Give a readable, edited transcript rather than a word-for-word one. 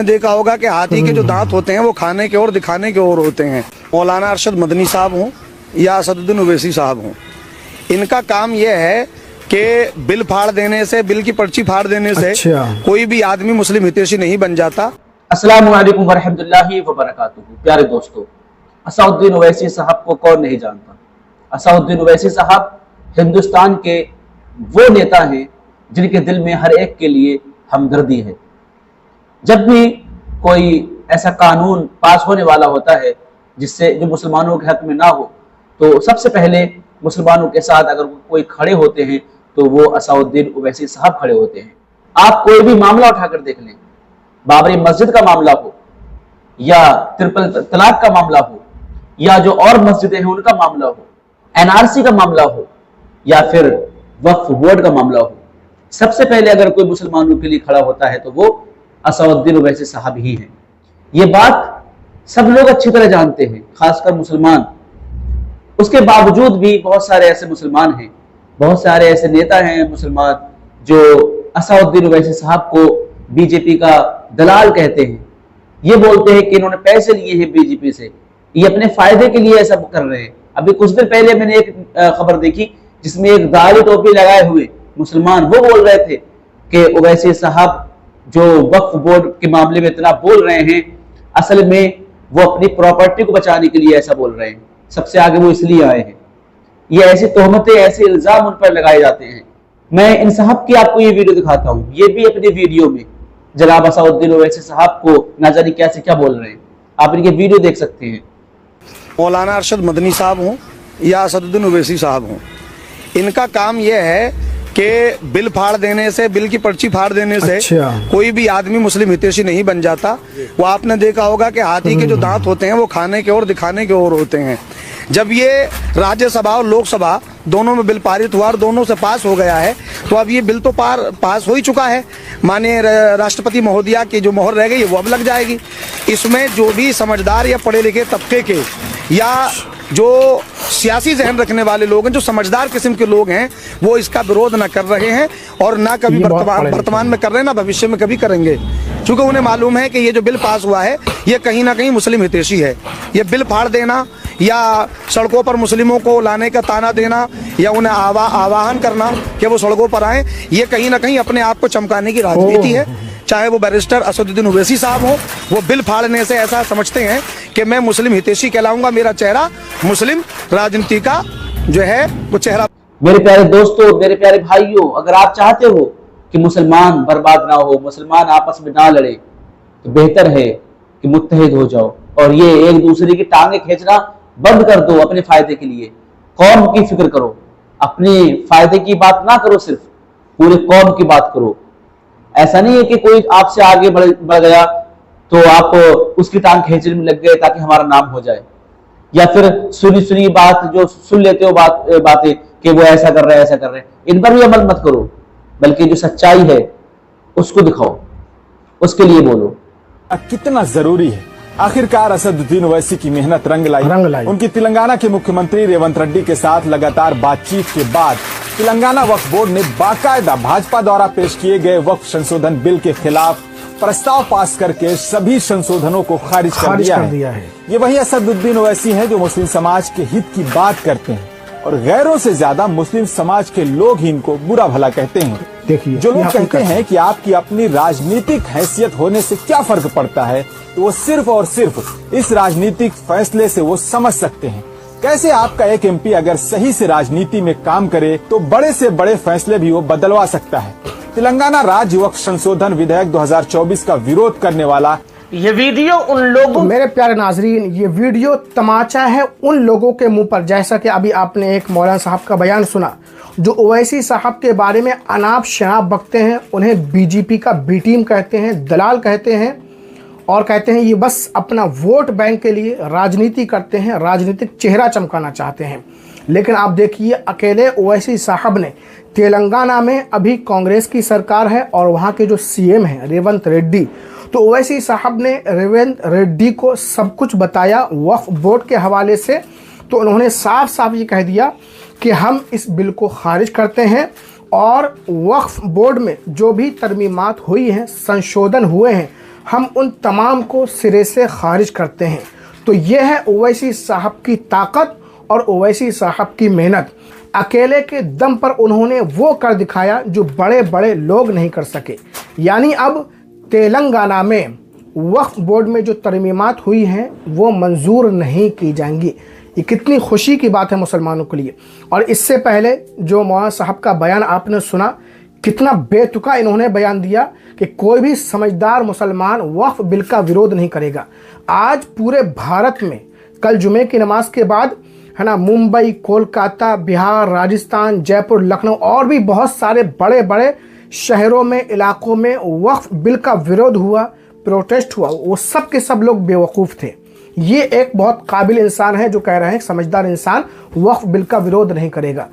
देखा होगा कि हाथी के जो दांत होते हैं वो खाने के और दिखाने के और होते हैं। मौलाना अरशद मदनी साहब हों या असदुद्दीन ओवैसी साहब हों, इनका काम यह है कि बिल फाड़ देने से, बिल की पर्ची फाड़ देने से कोई भी आदमी मुस्लिम हितैषी नहीं बन जाता। अस्सलामु अलैकुम वरहमतुल्लाहि वबरकातुहू। प्यारे दोस्तों, असदुद्दीन ओवैसी साहब को कौन नहीं जानता। असदुद्दीन ओवैसी साहब हिंदुस्तान के वो नेता हैं जिनके दिल में हर एक के लिए हमदर्दी है। जब भी कोई ऐसा कानून पास होने वाला होता है जिससे जो मुसलमानों के हक में ना हो, तो सबसे पहले मुसलमानों के साथ अगर कोई खड़े होते हैं तो वो असदुद्दीन ओवैसी साहब खड़े होते हैं। आप कोई भी मामला उठाकर देख लें, बाबरी मस्जिद का मामला हो या ट्रिपल तलाक का मामला हो या जो और मस्जिदें हैं उनका मामला हो, एनआरसी का मामला हो या फिर वक्फ बोर्ड का मामला हो, सबसे पहले अगर कोई मुसलमानों के लिए खड़ा होता है तो वो असदुद्दीन ओवैसी साहब ही हैं। ये बात सब लोग अच्छी तरह जानते हैं, खासकर मुसलमान। उसके बावजूद भी बहुत सारे ऐसे मुसलमान हैं, बहुत सारे ऐसे नेता हैं मुसलमान जो असदुद्दीन ओवैसी साहब को बीजेपी का दलाल कहते हैं। ये बोलते हैं कि इन्होंने पैसे लिए हैं बीजेपी से, ये अपने फायदे के लिए ऐसा कर रहे हैं। अभी कुछ दिन पहले मैंने एक खबर देखी जिसमें एक दाढ़ी टोपी लगाए हुए मुसलमान वो बोल रहे थे कि ओवैसी साहब जो वक्फ बोर्ड के मामले में इतना बोल रहे हैं, असल में वो अपनी प्रॉपर्टी को बचाने के लिए ऐसा बोल रहे हैं। सबसे आगे वो इसलिए आए हैं। ये ऐसी तोहमतें, ऐसे इल्जाम उन पर लगाए जाते हैं। मैं इन साहब की आपको ये वीडियो दिखाता हूं। ये भी अपनी वीडियो में जनाब असदुद्दीन ओवैसी साहब को ना जाने क्या से क्या बोल रहे हैं। आप इनके वीडियो देख सकते हैं। मौलाना अरशद मदनी साहब हों या असदुद्दीन ओवैसी साहब हों, इनका काम यह है कि बिल फाड़ देने से, बिल की पर्ची फाड़ देने से कोई भी आदमी मुस्लिम हितैषी नहीं बन जाता। वो आपने देखा होगा कि हाथी के जो दांत होते हैं वो खाने के और दिखाने के और होते हैं। जब ये राज्यसभा और लोकसभा दोनों में बिल पारित हुआ और दोनों से पास हो गया है, तो अब ये बिल तो पास हो ही चुका है। माननीय राष्ट्रपति महोदया की जो मोहर रह गई है वो अब लग जाएगी। इसमें जो भी समझदार या पढ़े लिखे तबके के या जो सियासी जहन रखने वाले लोग हैं, जो समझदार किस्म के लोग हैं, वो इसका विरोध न कर रहे हैं और ना कभी वर्तमान में कर रहे हैं, ना भविष्य में कभी करेंगे। क्योंकि उन्हें मालूम है कि ये जो बिल पास हुआ है ये कहीं ना कहीं मुस्लिम हितैषी है। ये बिल फाड़ देना या सड़कों पर मुस्लिमों को लाने का ताना देना या उन्हें आवाहन करना कि वो सड़कों पर आए, ये कहीं ना कहीं अपने आप को चमकाने की राजनीति है। चाहे वो बैरिस्टर असदुद्दीन ओवैसी साहब हो, वो बिल फाड़ने से ऐसा समझते हैं कि मैं मुस्लिम हितैषी कहलाऊंगा, मेरा चेहरा मुस्लिम राजनीति का जो है वो चेहरा। मेरे प्यारे दोस्तों, मेरे प्यारे भाइयों, अगर आप चाहते हो कि मुसलमान बर्बाद ना हो, मुसलमान आपस में ना लड़े, तो बेहतर है कि मुत्तहिद हो जाओ और ये एक दूसरे की टांगे खींचना बंद कर दो। अपने फायदे के लिए कौम की फिक्र करो, अपने फायदे की बात ना करो, सिर्फ पूरे कौम की बात करो। ऐसा नहीं है कि कोई आपसे आगे बढ़ गया तो आप उसकी टांग खींचने में लग गए ताकि हमारा नाम हो जाए, या फिर सुनी बात जो सुन लेते हो बातें कि वो ऐसा कर रहे हैं, ऐसा कर रहे हैं, इन पर भी अमल मत करो, बल्कि जो सच्चाई है उसको दिखाओ, उसके लिए बोलो। कितना जरूरी है। आखिरकार असदुद्दीन ओवैसी की मेहनत रंग लाई। उनकी तेलंगाना के मुख्यमंत्री रेवंत रेड्डी के साथ लगातार बातचीत के बाद तेलंगाना वक्फ बोर्ड ने बाकायदा भाजपा द्वारा पेश किए गए वक्फ संशोधन बिल के खिलाफ प्रस्ताव पास करके सभी संशोधनों को खारिज कर दिया है। ये वही असदुद्दीन ओवैसी हैं जो मुस्लिम समाज के हित की बात करते हैं और गैरों से ज्यादा मुस्लिम समाज के लोग ही इनको बुरा भला कहते हैं। देखिए, जो लोग कहते हैं कि आपकी अपनी राजनीतिक हैसियत होने से क्या फर्क पड़ता है, तो वो सिर्फ और सिर्फ इस राजनीतिक फैसले से वो समझ सकते हैं कैसे आपका एक एमपी अगर सही से राजनीति में काम करे तो बड़े से बड़े फैसले भी वो बदलवा सकता है। तेलंगाना राज्य वक्फ संशोधन विधेयक 2024 का विरोध करने वाला ये वीडियो उन लोगों, मेरे प्यारे नाजरीन, ये वीडियो तमाचा है उन लोगों के मुंह पर, जैसा कि अभी आपने एक मौलाना साहब का बयान सुना जो ओवैसी साहब के बारे में अनाप शनाप बकते हैं, उन्हें बीजेपी का बी टीम कहते हैं, दलाल कहते हैं और कहते हैं ये बस अपना वोट बैंक के लिए राजनीति करते हैं, राजनीतिक चेहरा चमकाना चाहते हैं। लेकिन आप देखिए, अकेले ओवैसी साहब ने तेलंगाना में अभी कांग्रेस की सरकार है और वहाँ के जो सीएम हैं रेवंत रेड्डी, तो ओवैसी साहब ने रेवंत रेड्डी को सब कुछ बताया वक्फ बोर्ड के हवाले से। तो उन्होंने साफ साफ ये कह दिया कि हम इस बिल को खारिज करते हैं और वक्फ बोर्ड में जो भी तरमीमात हुई हैं, संशोधन हुए हैं, हम उन तमाम को सिरे से खारिज करते हैं। तो यह है ओवैसी साहब की ताकत और ओवैसी साहब की मेहनत। अकेले के दम पर उन्होंने वो कर दिखाया जो बड़े बड़े लोग नहीं कर सके। यानी अब तेलंगाना में वक्फ बोर्ड में जो तरमीमात हुई हैं वो मंजूर नहीं की जाएंगी। ये कितनी खुशी की बात है मुसलमानों के लिए। और इससे पहले जो मौलाना साहब का बयान आपने सुना, कितना बेतुका इन्होंने बयान दिया कि कोई भी समझदार मुसलमान वक्फ बिल का विरोध नहीं करेगा। आज पूरे भारत में कल जुमे की नमाज के बाद है ना, मुंबई, कोलकाता, बिहार, राजस्थान, जयपुर, लखनऊ और भी बहुत सारे बड़े बड़े शहरों में, इलाकों में वक्फ बिल का विरोध हुआ, प्रोटेस्ट हुआ। वो सब के सब लोग बेवकूफ़ थे। ये एक बहुत काबिल इंसान है जो कह रहे हैं समझदार इंसान वक्फ बिल का विरोध नहीं करेगा।